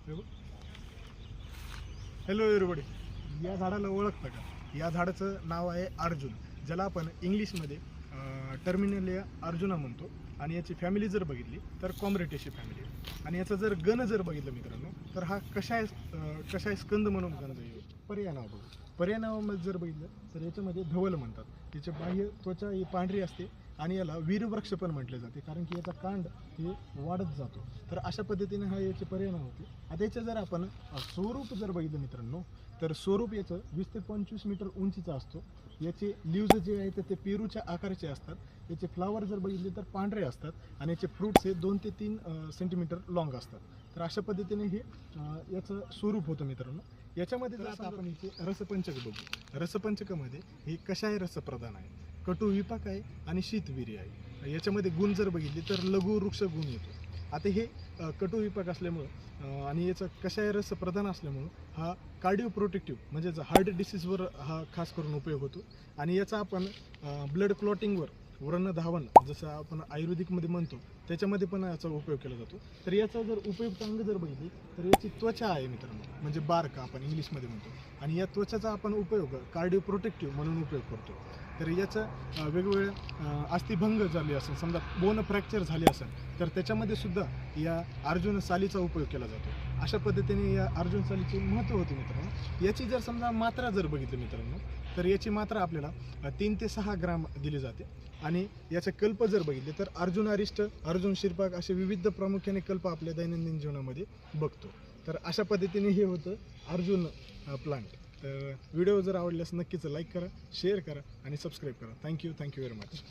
Hello everybody, या झाडाला ओळखता का? या झाडाचं नाव आहे अर्जुन, ज्याला आपण इंग्लिशमध्ये टर्मिनेलिया अर्जुना म्हणतो. आणि याची फॅमिली जर बघितली तर कॉम्रेटेशी फॅमिली आहे. आणि याचं जर गण जर बघितलं मित्रांनो, तर हा कशाय स्कंद म्हणून गण येईल. पर्याय नाव बघू. पर्याय नावामध्ये जर बघितलं तर याच्यामध्ये धवल म्हणतात. त्याचे बाह्य त्वचा ही पांढरी असते आणि याला वीरवृक्ष पण म्हटले जाते, कारण की याचा कांड हे वाढत जातो. तर अशा पद्धतीने हा याचे पर्याय नाव होते. आता याचं जर आपण स्वरूप जर बघितलं मित्रांनो, तर स्वरूप याचं 20 ते 25 मीटर उंचीचा असतो. याचे लिव्ज जे आहेत ते पेरूच्या आकाराचे असतात. याचे फ्लावर जर बघितले तर पांढरे असतात आणि याचे फ्रूट्स हे 2 ते 3 सेंटीमीटर लॉंग असतात. तर अशा पद्धतीने हे याचं स्वरूप होतं मित्रांनो. याच्यामध्ये जर आता आपण इथे रसपंचक बघू. रसपंचकामध्ये हे कशाय रसप्रधान आहे, कटू विपाक आहे आणि शीतवीर्य आहे. याच्यामध्ये गुण जर बघितले तर लघु वृक्ष गुण येतो. आता हे कटू विपाक असल्यामुळं आणि याचं कशाय रस प्रधान असल्यामुळं हा कार्डिओ प्रोटेक्टिव्ह म्हणजे हार्ट डिसीजवर हा खास करून उपयोग होतो. आणि याचा आपण ब्लड क्लॉटिंगवर, व्रण धावन जसं आपण आयुर्वेदिकमध्ये म्हणतो, त्याच्यामध्ये पण याचा उपयोग केला जातो. तर याचा जर उपयुक्त अंग जर बघितली तर याची त्वचा आहे मित्रांनो, म्हणजे बार्क आपण इंग्लिशमध्ये म्हणतो. आणि या त्वचाचा आपण उपयोग कार्डिओ प्रोटेक्टिव्ह म्हणून उपयोग करतो. तर याचं वेगवेगळ्या अस्थिभंग झाले असेल, समजा बोन फ्रॅक्चर झाले असेल, तर त्याच्यामध्ये सुद्धा या अर्जुन सालीचा उपयोग केला जातो. अशा पद्धतीने या अर्जुन सालीचे महत्त्व होते मित्रांनो. याची जर समजा मात्रा जर बघितली मित्रांनो, तर याची मात्रा आपल्याला 3 ते 6 ग्राम दिली जाते. आणि याचे कल्प जर बघितले तर अर्जुन अरिष्ट, अर्जुन शिरपाक असे विविध प्रामुख्याने कल्प आपल्या दैनंदिन जीवनामध्ये बघतो. तर अशा पद्धतीने हे होतं अर्जुन प्लांट. तर व्हिडिओ जर आवडल्यास नक्कीच लाईक करा, शेअर करा आणि सबस्क्राईब करा. Thank you very much.